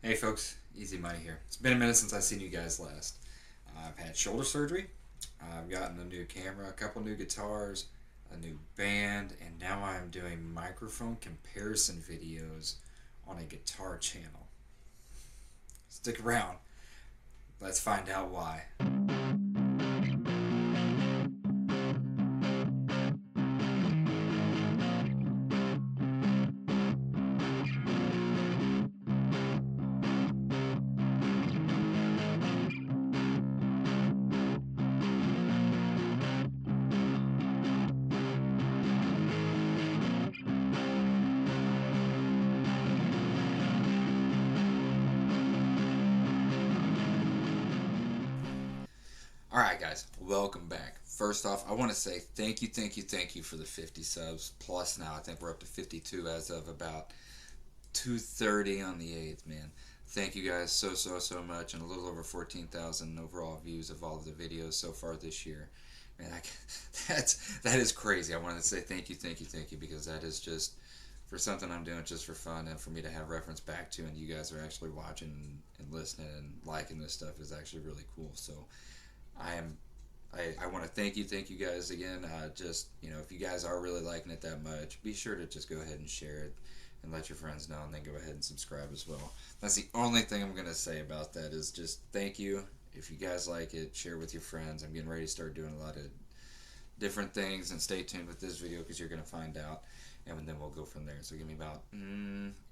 Hey folks, Easy Money here. It's been a minute since I've seen you guys last. I've had shoulder surgery. I've gotten a new camera, a couple new guitars, a new band, and now I'm doing microphone comparison videos on a guitar channel. Stick around. Let's find out why. Alright, guys, welcome back. First off, I want to say thank you for the 50 subs. Plus, now I think we're up to 52 as of about 2:30 on the 8th, man. Thank you guys so much, and a little over 14,000 overall views of all of the videos so far this year. Man, that is crazy. I wanted to say thank you, because that is just for something I'm doing just for fun, and for me to have reference back to, and you guys are actually watching and listening and liking this stuff is actually really cool. So I am I want to thank you guys again. Just, if you guys are really liking it that much, be sure to just go ahead and share it and let your friends know, and then go ahead and subscribe as well. That's the only thing I'm gonna say about that, is just thank you. If you guys like it, share with your friends. I'm getting ready to start doing a lot of different things, and stay tuned with this video because you're gonna find out, and then we'll go from there. So give me about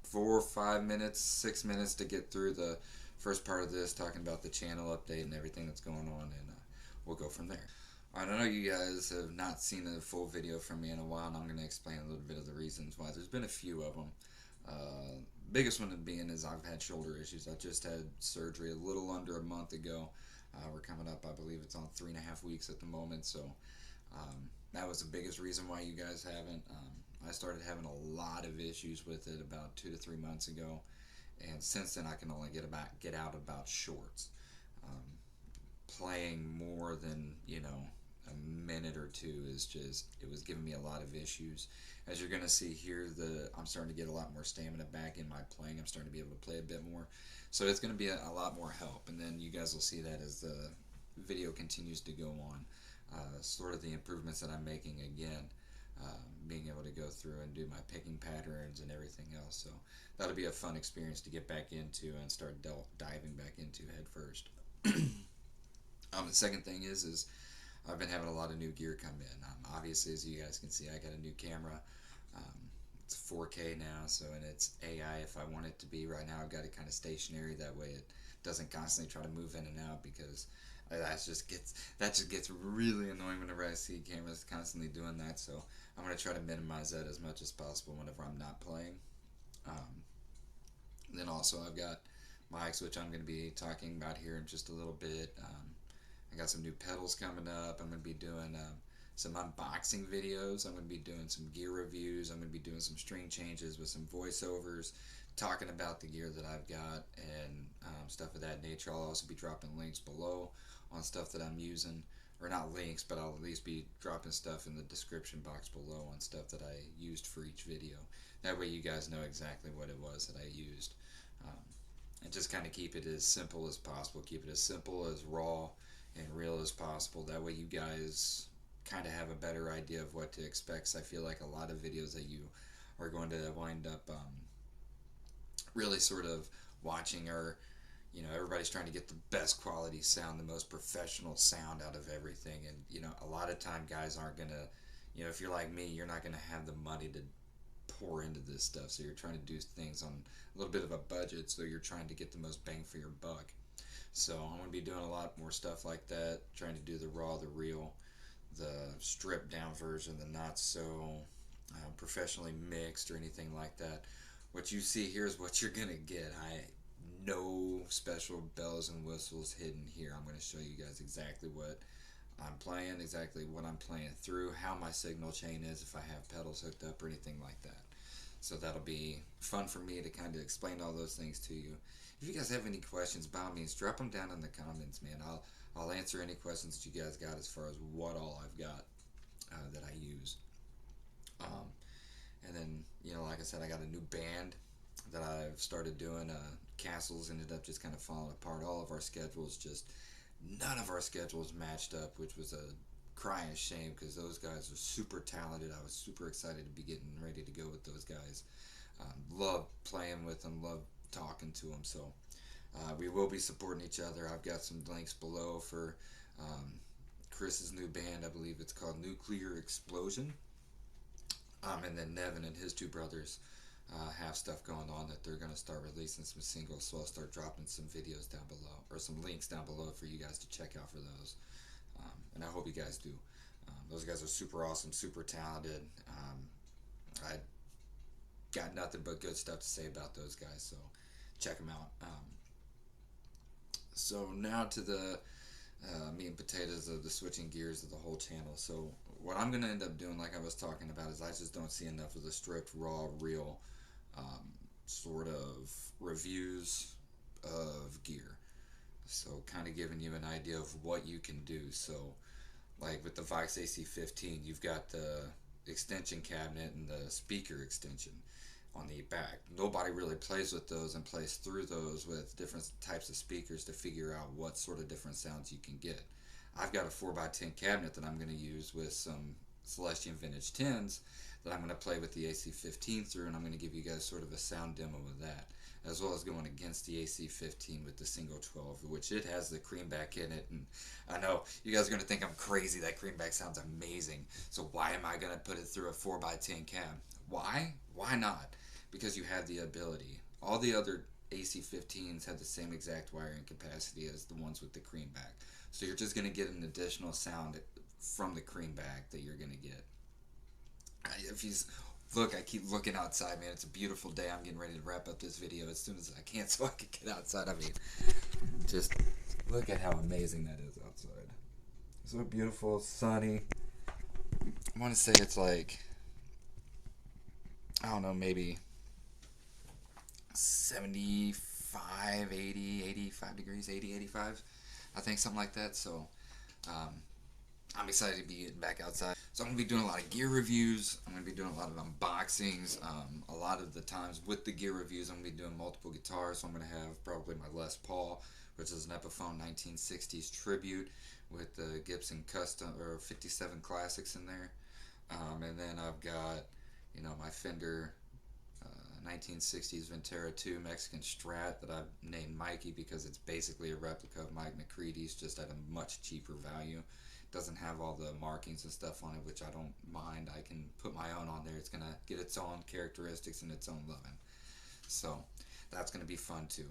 4 or 5 minutes, 6 minutes to get through the first part of this, talking about the channel update and everything that's going on, and we'll go from there. Alright, I know you guys have not seen a full video from me in a while, and I'm going to explain a little bit of the reasons why. There's been a few of them. Biggest one being is I've had shoulder issues. I just had surgery a little under a month ago. We're coming up, I believe it's on 3.5 weeks at the moment, so that was the biggest reason why you guys haven't. I started having a lot of issues with it about 2 to 3 months ago, and since then I can only get out about shorts. Um, Playing more than a minute or two is just, it was giving me a lot of issues. As you're gonna see here, I'm starting to get a lot more stamina back in my playing. I'm starting to be able to play a bit more, so it's gonna be a lot more help. And then you guys will see that as the video continues to go on, sort of the improvements that I'm making again. Being able to go through and do my picking patterns and everything else, so that'll be a fun experience to get back into and start diving back into head first. The second thing is I've been having a lot of new gear come in. Obviously, as you guys can see, I got a new camera. It's 4K now, so, and it's AI if I want it to be. Right now I've got it kind of stationary, that way it doesn't constantly try to move in and out, because that just gets really annoying whenever I see cameras constantly doing that. So I'm going to try to minimize that as much as possible whenever I'm not playing. Then also I've got mics, which I'm going to be talking about here in just a little bit. I got some new pedals coming up. I'm going to be doing some unboxing videos. I'm going to be doing some gear reviews. I'm going to be doing some string changes with some voiceovers, talking about the gear that I've got, and stuff of that nature. I'll also be dropping links below on stuff that I'm using, or not links, but I'll at least be dropping stuff in the description box below on stuff that I used for each video. That way you guys know exactly what it was that I used. Um, and just kind of keep it as simple as possible. Keep it as simple, as raw and real as possible. That way you guys kind of have a better idea of what to expect. So I feel like a lot of videos that you are going to wind up really sort of watching are, everybody's trying to get the best quality sound, the most professional sound out of everything. And, a lot of time guys aren't going to, if you're like me, you're not going to have the money to pour into this stuff. So you're trying to do things on a little bit of a budget, so you're trying to get the most bang for your buck. So I'm going to be doing a lot more stuff like that, trying to do the raw, the real, the stripped down version, the not so professionally mixed or anything like that. What you see here is what you're going to get. No special bells and whistles hidden here. I'm going to show you guys exactly what I'm playing, exactly what I'm playing through, how my signal chain is, if I have pedals hooked up or anything like that. So that'll be fun for me to kind of explain all those things to you. If you guys have any questions, by all means, drop them down in the comments, man. I'll answer any questions that you guys got as far as what all I've got that I use. And then, like I said, I got a new band that I've started doing castles ended up just kind of falling apart. All of our schedules just, none of our schedules matched up, which was a crying shame because those guys are super talented. I was super excited to be getting ready to go with those guys. Love playing with them, love talking to them. So we will be supporting each other. I've got some links below for Chris's new band. I believe it's called Nuclear Explosion. And then Nevin and his two brothers have stuff going on that they're going to start releasing some singles. So I'll start dropping some videos down below, or some links down below for you guys to check out for those. And I hope you guys do. Those guys are super awesome, super talented. I got nothing but good stuff to say about those guys, so check them out. So now to the meat and potatoes of the switching gears of the whole channel. So what I'm going to end up doing, like I was talking about, is I just don't see enough of the stripped, raw, real sort of reviews of gear. So kind of giving you an idea of what you can do. So like with the Vox AC15, you've got the extension cabinet and the speaker extension on the back. Nobody really plays with those and plays through those with different types of speakers to figure out what sort of different sounds you can get. I've got a 4x10 cabinet that I'm going to use with some Celestion Vintage 10s that I'm going to play with the AC15 through, and I'm going to give you guys sort of a sound demo of that, as well as going against the AC15 with the single 12, which it has the creamback in it. And I know you guys are going to think I'm crazy. That creamback sounds amazing. So why am I going to put it through a 4x10 cab? Why? Why not? Because you have the ability. All the other AC15s have the same exact wiring capacity as the ones with the creamback. So you're just going to get an additional sound from the creamback that you're going to get. If you look, I keep looking outside, man. It's a beautiful day. I'm getting ready to wrap up this video as soon as I can so I can get outside. I mean, just look at how amazing that is outside. So beautiful, sunny. I want to say it's like, I don't know, maybe 75, 80, 85 degrees, 80, 85. I think something like that. So I'm excited to be getting back outside. So I'm going to be doing a lot of gear reviews. I'm going to be doing a lot of unboxings. A lot of the times with the gear reviews, I'm going to be doing multiple guitars. So I'm going to have probably my Les Paul, which is an Epiphone 1960s tribute with the Gibson Custom or 57 Classics in there. And then I've got, you know, my Fender 1960s Ventera 2 Mexican Strat that I've named Mikey because it's basically a replica of Mike McCready's, just at a much cheaper value. It doesn't have all the markings and stuff on it, which I don't mind. I can put my own on there. It's going to get its own characteristics and its own loving. So that's going to be fun too.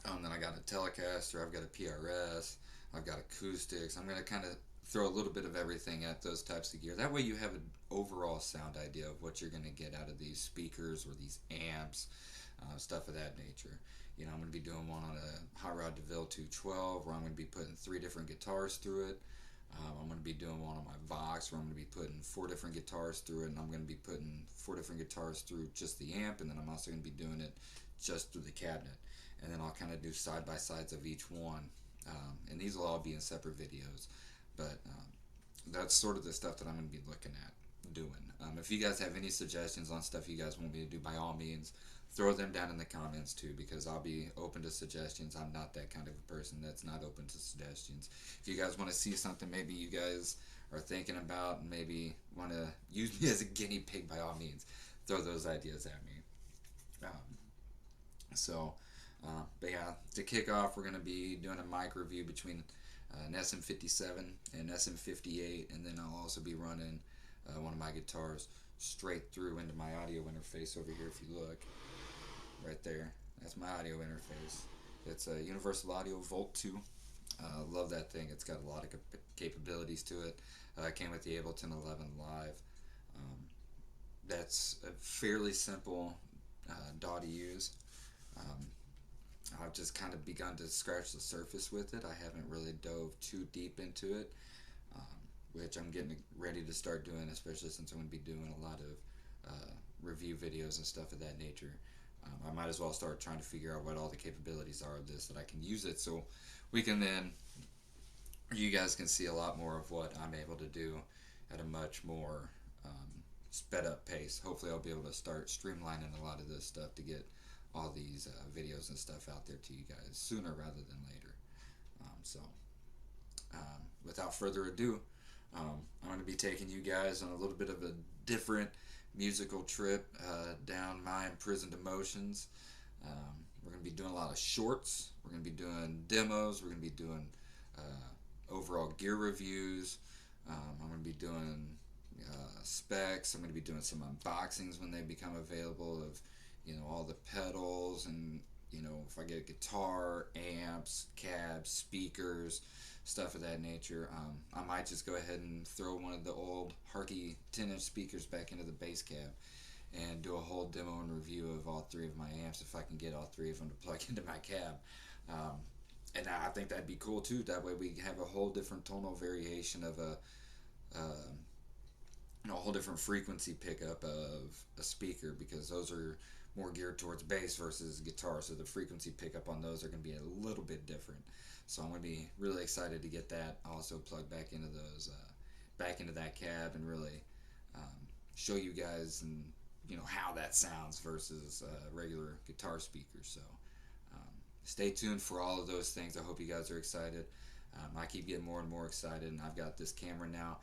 Then I got a Telecaster, I've got a PRS, I've got acoustics. I'm going to kind of throw a little bit of everything at those types of gear. That way you have an overall sound idea of what you're going to get out of these speakers or these amps, stuff of that nature. You know, I'm going to be doing one on a Hot Rod DeVille 212 where I'm going to be putting 3 different guitars through it. I'm going to be doing one on my Vox where I'm going to be putting 4 different guitars through it, and I'm going to be putting 4 different guitars through just the amp, and then I'm also going to be doing it just through the cabinet. And then I'll kind of do side-by-sides of each one. And these will all be in separate videos. But that's sort of the stuff that I'm going to be looking at doing. If you guys have any suggestions on stuff you guys want me to do, by all means, throw them down in the comments too, because I'll be open to suggestions. I'm not that kind of a person that's not open to suggestions. If you guys want to see something maybe you guys are thinking about and maybe want to use me as a guinea pig, by all means, throw those ideas at me. But yeah, to kick off, we're going to be doing a mic review between an SM57 and SM58, and then I'll also be running one of my guitars straight through into my audio interface over here. If you look right there, that's my audio interface. It's a Universal Audio Volt 2. Love that thing. It's got a lot of capabilities to it. Came with the Ableton 11 Live. That's a fairly simple DAW to use. I've just kind of begun to scratch the surface with it. I haven't really dove too deep into it, which I'm getting ready to start doing, especially since I'm going to be doing a lot of review videos and stuff of that nature. I might as well start trying to figure out what all the capabilities are of this, that I can use it so we can then, you guys can see a lot more of what I'm able to do at a much more sped up pace. Hopefully I'll be able to start streamlining a lot of this stuff to get all these videos and stuff out there to you guys sooner rather than later. Without further ado, I'm going to be taking you guys on a little bit of a different musical trip down my imprisoned emotions. We're going to be doing a lot of shorts. We're going to be doing demos. We're going to be doing overall gear reviews. I'm going to be doing specs. I'm going to be doing some unboxings when they become available of, all the pedals and, if I get a guitar, amps, cabs, speakers, stuff of that nature. I might just go ahead and throw one of the old Harkey 10-inch speakers back into the bass cab and do a whole demo and review of all three of my amps if I can get all three of them to plug into my cab. And I think that'd be cool too. That way we have a whole different tonal variation of a whole different frequency pickup of a speaker, because those are more geared towards bass versus guitar, so the frequency pickup on those are going to be a little bit different. So I'm going to be really excited to get that also plugged back into that cab and really show you guys and how that sounds versus regular guitar speakers. So stay tuned for all of those things. I hope you guys are excited. I keep getting more and more excited, and I've got this camera now.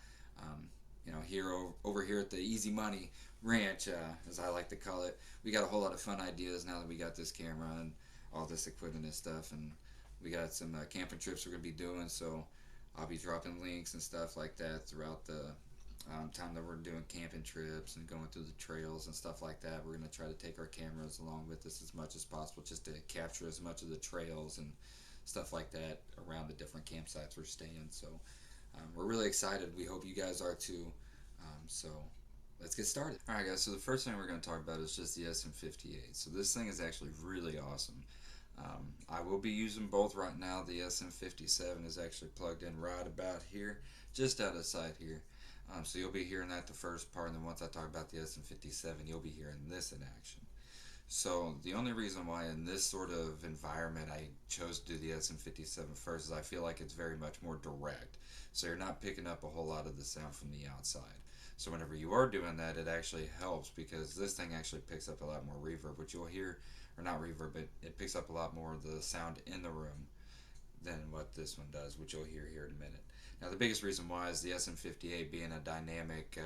Here over here at the Easy Money Ranch, as I like to call it, we got a whole lot of fun ideas now that we got this camera and all this equipment and stuff, and we got some camping trips we're gonna be doing. So I'll be dropping links and stuff like that throughout the time that we're doing camping trips and going through the trails and stuff like that. We're gonna try to take our cameras along with us as much as possible, just to capture as much of the trails and stuff like that around the different campsites we're staying. So we're really excited. We hope you guys are too. So let's get started. Alright guys, so the first thing we're going to talk about is just the SM58. So this thing is actually really awesome. I will be using both right now. The SM57 is actually plugged in right about here, just out of sight here. So you'll be hearing that the first part, and then once I talk about the SM57, you'll be hearing this in action. So the only reason why in this sort of environment I chose to do the SM57 first is I feel like it's very much more direct. So you're not picking up a whole lot of the sound from the outside. So whenever you are doing that, it actually helps, because this thing actually picks up a lot more reverb, which you'll hear, or not reverb, but it picks up a lot more of the sound in the room than what this one does, which you'll hear here in a minute. Now the biggest reason why is the SM58 being a dynamic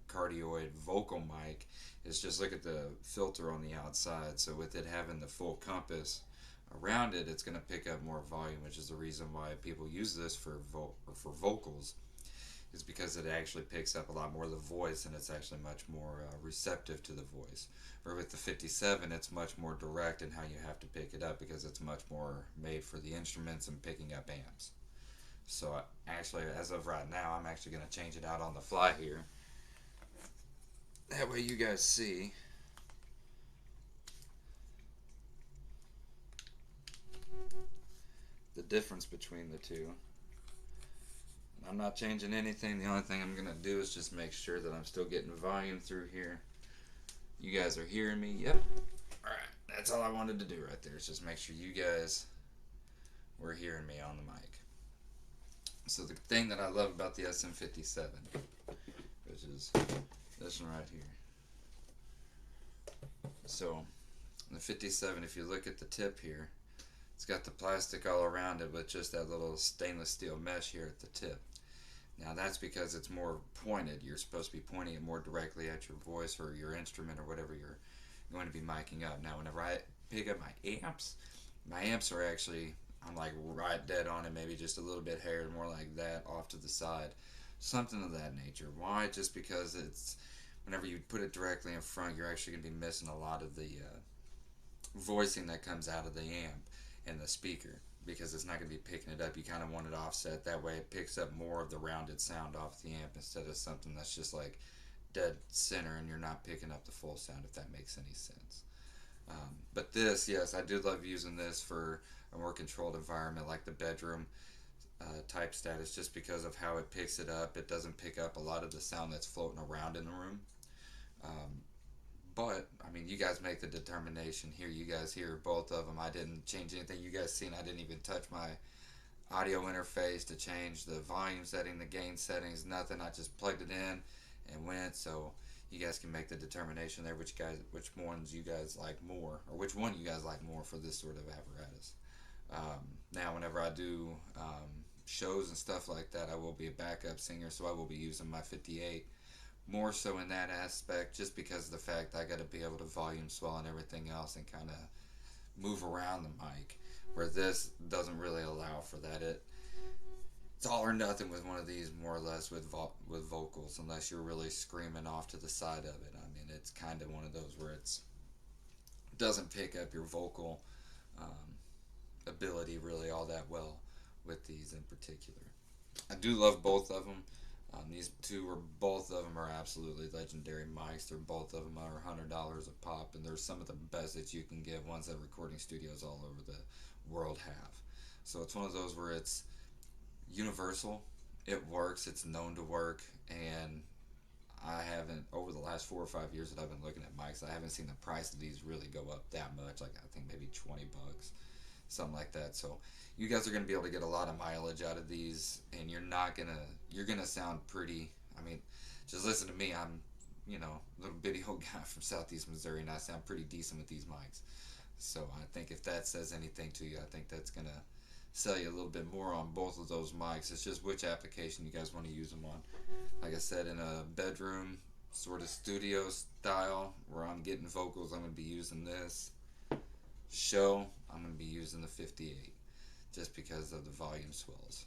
cardioid vocal mic is just look at the filter on the outside. So with it having the full compass around it, it's going to pick up more volume, which is the reason why people use this for vocals, is because it actually picks up a lot more of the voice, and it's actually much more receptive to the voice. Or with the 57, it's much more direct in how you have to pick it up, because it's much more made for the instruments and picking up amps. So actually, as of right now, I'm actually going to change it out on the fly here. That way you guys see. The difference between the two. I'm not changing anything. The only thing I'm going to do is just make sure that I'm still getting volume through here. You guys are hearing me? Yep. Alright, that's all I wanted to do right there, is just make sure you guys were hearing me on the mic. So the thing that I love about the SM57, which is this one right here. So the 57, if you look at the tip here, it's got the plastic all around it with just that little stainless steel mesh here at the tip. Now that's because it's more pointed. You're supposed to be pointing it more directly at your voice or your instrument or whatever you're going to be miking up. Now whenever I pick up my amps are actually, I'm like right dead on it, maybe just a little bit higher, more like that off to the side. Something of that nature. Why? Just because it's, whenever you put it directly in front, you're actually going to be missing a lot of the voicing that comes out of the amp and the speaker, because it's not going to be picking it up. You kind of want it offset. That way it picks up more of the rounded sound off the amp instead of something that's just like dead center and you're not picking up the full sound, if that makes any sense. But this, yes, I do love using this for a more controlled environment like the bedroom type status, just because of how it picks it up. It doesn't pick up a lot of the sound that's floating around in the room. But, I mean, you guys make the determination here. You guys hear both of them. I didn't change anything. You guys seen I didn't even touch my audio interface to change the volume setting, the gain settings, nothing. I just plugged it in and went. So you guys can make the determination there which ones you guys like more, or which one you guys like more for this sort of apparatus. Now, whenever I do shows and stuff like that, I will be a backup singer, so I will be using my 58 more so in that aspect, just because of the fact I got to be able to volume swell and everything else and kind of move around the mic, where this doesn't really allow for that. It's all or nothing with one of these, more or less, with vocals, unless you're really screaming off to the side of it. I mean, it's kind of one of those where it doesn't pick up your vocal um, ability really all that well with these in particular. I do love both of them. These two are both of them are absolutely legendary mics. They're both of them are $100 a pop, and they're some of the best that you can get. Ones that recording studios all over the world have. So it's one of those where it's universal. It works. It's known to work, and I haven't, over the last 4 or 5 years that I've been looking at mics, I haven't seen the price of these really go up that much. Like, I think maybe $20, something like that. So you guys are going to be able to get a lot of mileage out of these, and you're gonna sound pretty. I mean, just listen to me. I'm, a little bitty old guy from Southeast Missouri, and I sound pretty decent with these mics. So I think if that says anything to you, I think that's gonna sell you a little bit more on both of those mics. It's just which application you guys want to use them on. Like I said, in a bedroom sort of studio style where I'm getting vocals, I'm going to be using this. Show, I'm going to be using the 58 just because of the volume swells.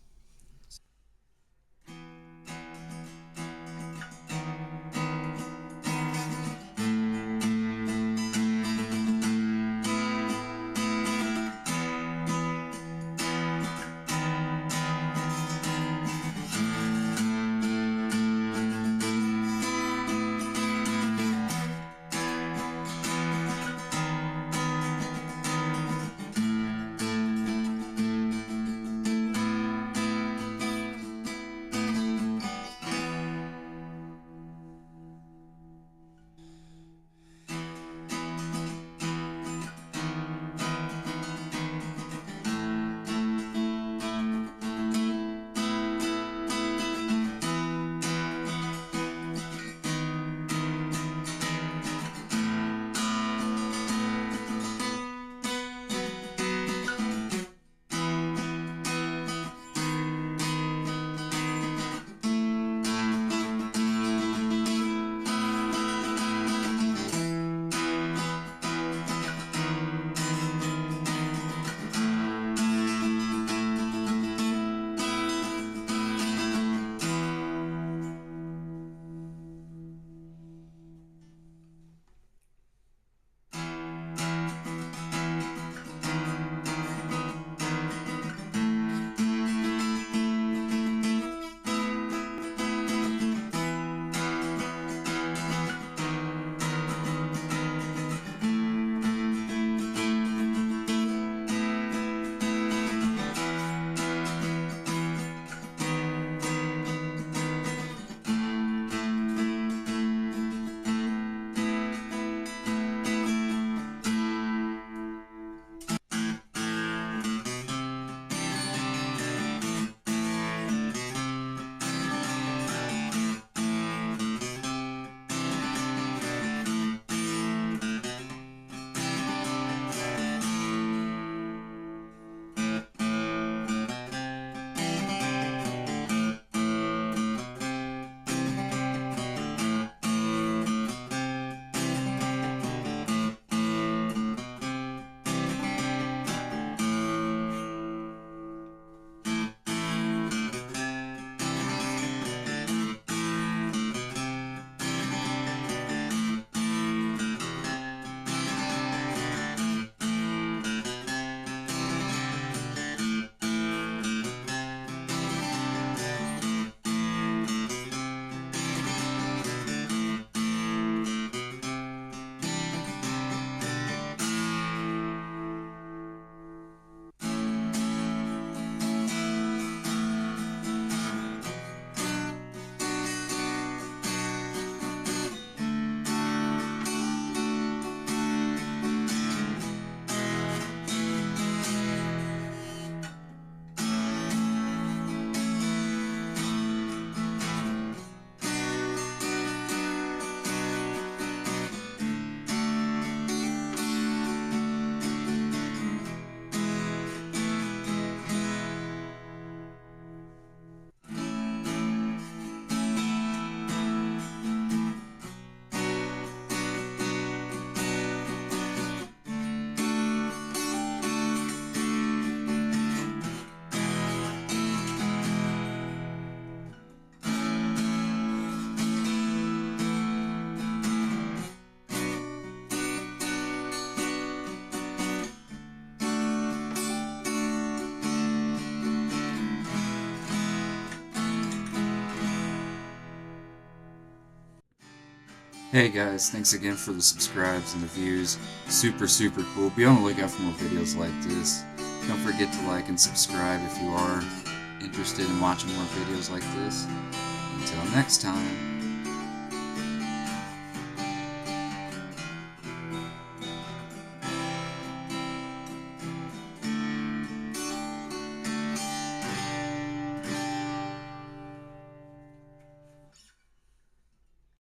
Hey guys, thanks again for the subscribes and the views. Super cool. Be on the lookout for more videos like this. Don't forget to like and subscribe if you are interested in watching more videos like this. Until next time.